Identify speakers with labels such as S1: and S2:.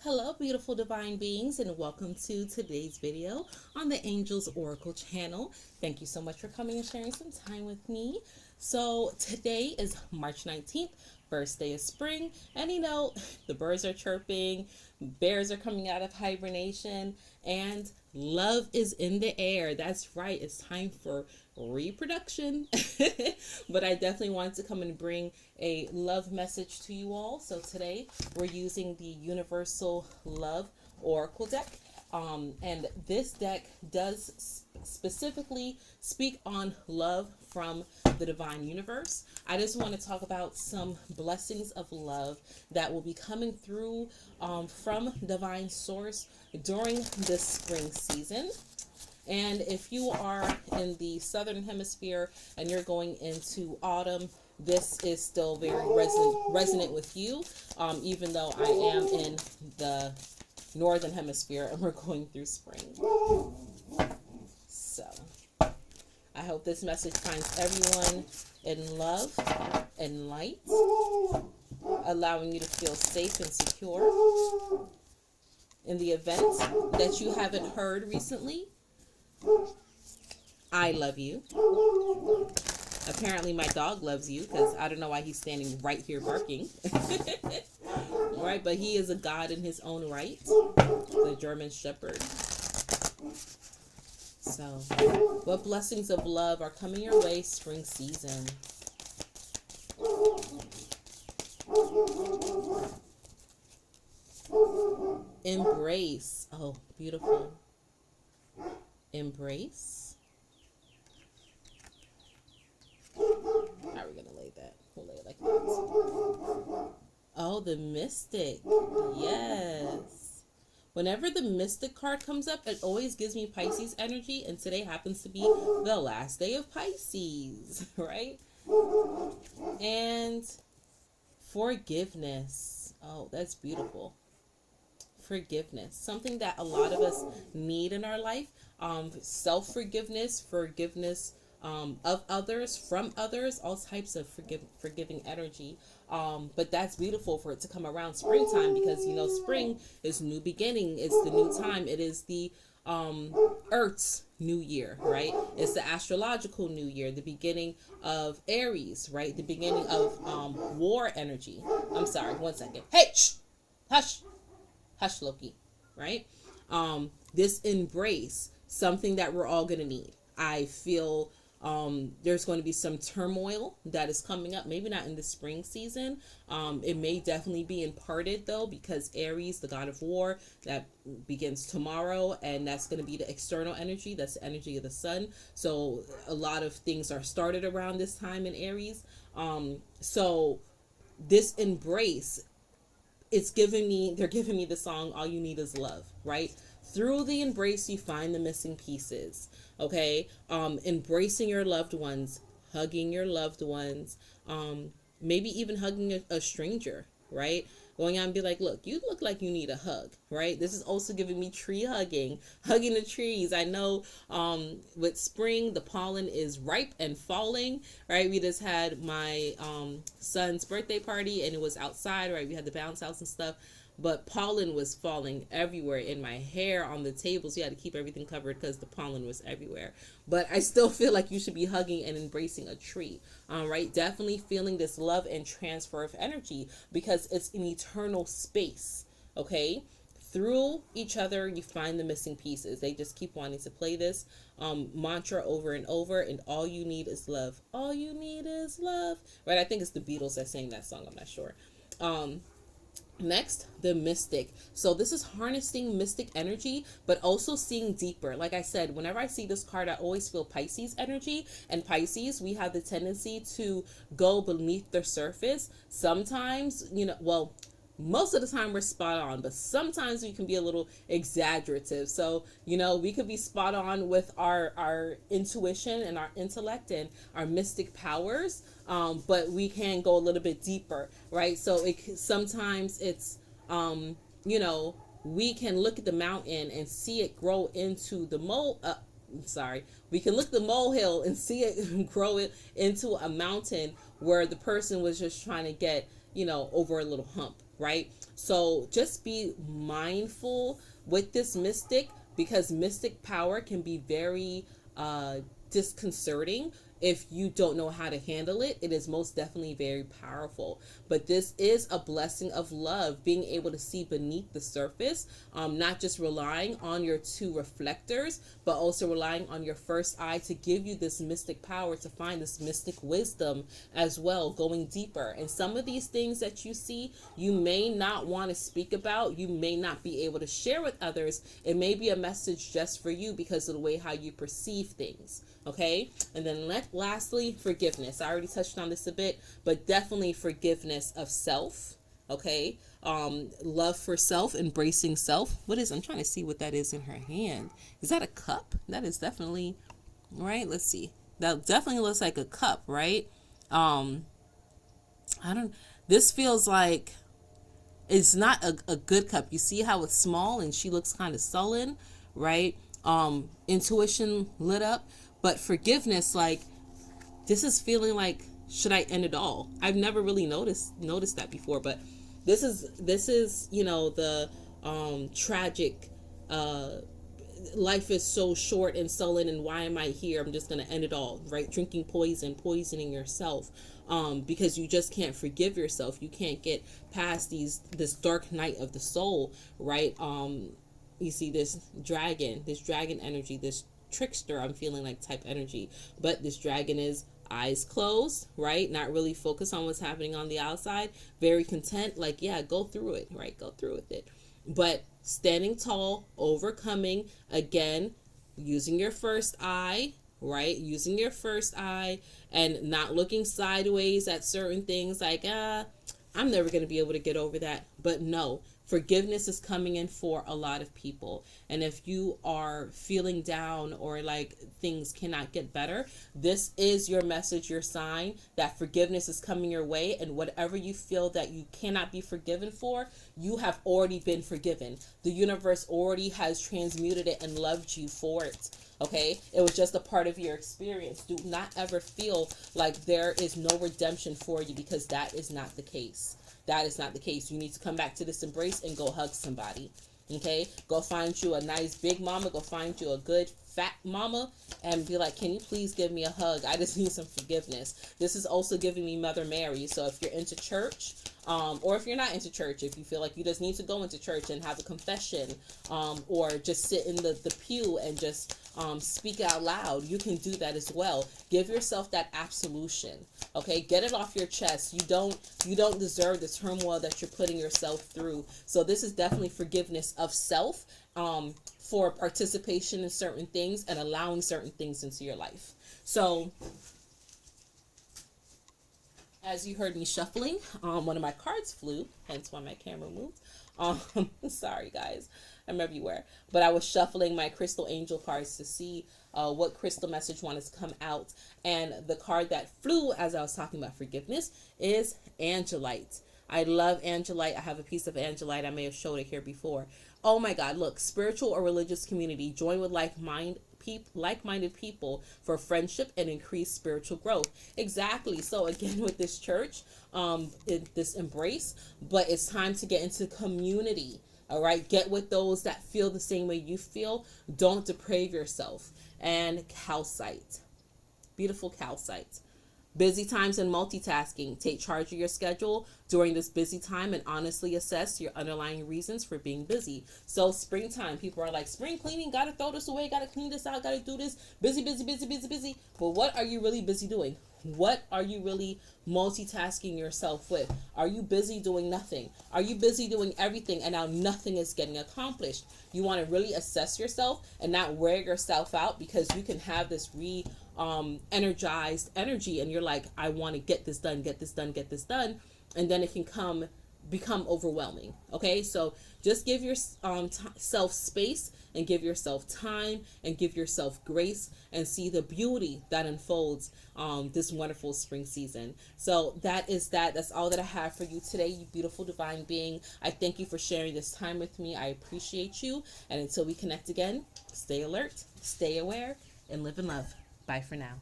S1: Hello, beautiful divine beings, and welcome to today's video on the Angels Oracle channel. Thank you so much for coming and sharing some time with me. So, today is March 19th, first day of spring, and the birds are chirping, bears are coming out of hibernation, and love is in the air. That's right, it's time for reproduction. But I definitely wanted to come and bring a love message to you all. So today we're using the Universal Love Oracle deck. And this deck does specifically speak on love from the divine universe. I just want to talk about some blessings of love that will be coming through from divine source during this spring season. And if you are in the southern hemisphere and you're going into autumn, this is still very resonant with you, even though I am in the northern hemisphere and we're going through spring. So I hope this message finds everyone in love and light, allowing you to feel safe and secure. In the event that you haven't heard recently, I love you. Apparently my dog loves you, because I don't know why he's standing right here barking. Right, but he is a god in his own right, the German Shepherd. So, what blessings of love are coming your way spring season? Embrace. Oh, beautiful. Embrace. How are we going to lay that? We'll lay it like that. Oh, the Mystic. Yes. Whenever the Mystic card comes up, it always gives me Pisces energy, and today happens to be the last day of Pisces, right? And forgiveness. Oh, that's beautiful. Forgiveness, something that a lot of us need in our life. Self-forgiveness, forgiveness of others, from others, all types of forgiving energy. But that's beautiful for it to come around springtime, because spring is new beginning. It's the new time. It is the Earth's new year, right? It's the astrological new year, the beginning of Aries, right? The beginning of war energy. I'm sorry, one second. Hey, shh, hush. Hush, Loki, right? This embrace, something that we're all going to need. I feel there's going to be some turmoil that is coming up, maybe not in the spring season. It may definitely be imparted, though, because Aries, the god of war, that begins tomorrow, and that's going to be the external energy. That's the energy of the sun. So a lot of things are started around this time in Aries. So this embrace, they're giving me the song All You Need Is Love, right? Through the embrace you find the missing pieces. Okay, embracing your loved ones, hugging your loved ones, maybe even hugging a stranger, right? Going out and be like, look, you look like you need a hug, right? This is also giving me tree hugging the trees. I know with spring, the pollen is ripe and falling, right? We just had my son's birthday party, and it was outside, right? We had the bounce house and stuff, but pollen was falling everywhere, in my hair, on the tables. You had to keep everything covered because the pollen was everywhere. But I still feel like you should be hugging and embracing a tree, right? Definitely feeling this love and transfer of energy, because it's an eternal space, okay? Through each other you find the missing pieces. They just keep wanting to play this mantra over and over, and all you need is love. All you need is love, right? I think it's the Beatles that sang that song, I'm not sure. Next, the Mystic. So this is harnessing mystic energy, but also seeing deeper. Like I said, whenever I see this card, I always feel Pisces energy. And Pisces, we have the tendency to go beneath the surface. Sometimes, most of the time we're spot on, but sometimes we can be a little exaggerative. So, we could be spot on with our intuition and our intellect and our mystic powers, but we can go a little bit deeper, right? So sometimes it's, we can look at the mountain and see it grow into the we can look at the molehill and see it grow it into a mountain where the person was just trying to get, over a little hump, right? So just be mindful with this mystic, because mystic power can be very disconcerting if you don't know how to handle it. It is most definitely very powerful, but this is a blessing of love, being able to see beneath the surface, not just relying on your two reflectors, but also relying on your first eye to give you this mystic power to find this mystic wisdom as well, going deeper. And some of these things that you see, you may not want to speak about, you may not be able to share with others. It may be a message just for you because of the way how you perceive things. Okay. And then lastly, forgiveness. I already touched on this a bit, but definitely forgiveness of self. Okay. Love for self, embracing self. I'm trying to see what that is in her hand. Is that a cup? That is definitely right. Let's see. That definitely looks like a cup, right? This feels like it's not a good cup. You see how it's small and she looks kind of sullen, right? Intuition lit up. But forgiveness, like, this is feeling like, should I end it all? I've never really noticed that before, but this is the tragic life is so short and sullen, and why am I here? I'm just gonna end it all, right? Drinking poisoning yourself, because you just can't forgive yourself. You can't get past this dark night of the soul, right? You see this dragon energy, this trickster, I'm feeling like type energy, but this dragon is eyes closed, right? Not really focused on what's happening on the outside, very content, like, yeah, go through it, right? Go through with it. But standing tall, overcoming, again, using your first eye, right? Using your first eye and not looking sideways at certain things like, I'm never going to be able to get over that. But no, forgiveness is coming in for a lot of people. And if you are feeling down or like things cannot get better, this is your message, your sign that forgiveness is coming your way. And whatever you feel that you cannot be forgiven for, you have already been forgiven. The universe already has transmuted it and loved you for it. Okay, it was just a part of your experience. Do not ever feel like there is no redemption for you, because that is not the case. That is not the case. You need to come back to this embrace and go hug somebody. Okay, go find you a nice big mama, go find you a good fat mama and be like, can you please give me a hug? I just need some forgiveness. This is also giving me Mother Mary. So if you're into church, or if you're not into church, if you feel like you just need to go into church and have a confession, or just sit in the pew and just speak out loud, you can do that as well. Give yourself that absolution. Okay, get it off your chest. You don't deserve the turmoil that you're putting yourself through. So this is definitely forgiveness of self, for participation in certain things and allowing certain things into your life. So as you heard me shuffling, one of my cards flew, hence why my camera moved. Sorry guys, I'm everywhere. But I was shuffling my crystal angel cards to see what crystal message wanted to come out. And the card that flew as I was talking about forgiveness is Angelite. I love Angelite. I have a piece of Angelite. I may have showed it here before. Oh my God, look, spiritual or religious community, join with like-minded people for friendship and increased spiritual growth. Exactly. So again, with this church, this embrace, but it's time to get into community. All right. Get with those that feel the same way you feel. Don't deprave yourself. And calcite, beautiful calcite. Busy times and multitasking. Take charge of your schedule during this busy time and honestly assess your underlying reasons for being busy. So springtime, people are like, spring cleaning, gotta throw this away, gotta clean this out, gotta do this. Busy, busy, busy, busy, busy. But what are you really busy doing? What are you really multitasking yourself with? Are you busy doing nothing? Are you busy doing everything and now nothing is getting accomplished? You want to really assess yourself and not wear yourself out, because you can have this energized energy and you're like, I want to get this done, get this done, get this done. And then it can become overwhelming. Okay, so just give yourself space and give yourself time and give yourself grace and see the beauty that unfolds this wonderful spring season. So that's all that I have for you today, you beautiful divine being. I thank you for sharing this time with me. I appreciate you, and until we connect again, stay alert, stay aware, and live in love. Bye for now.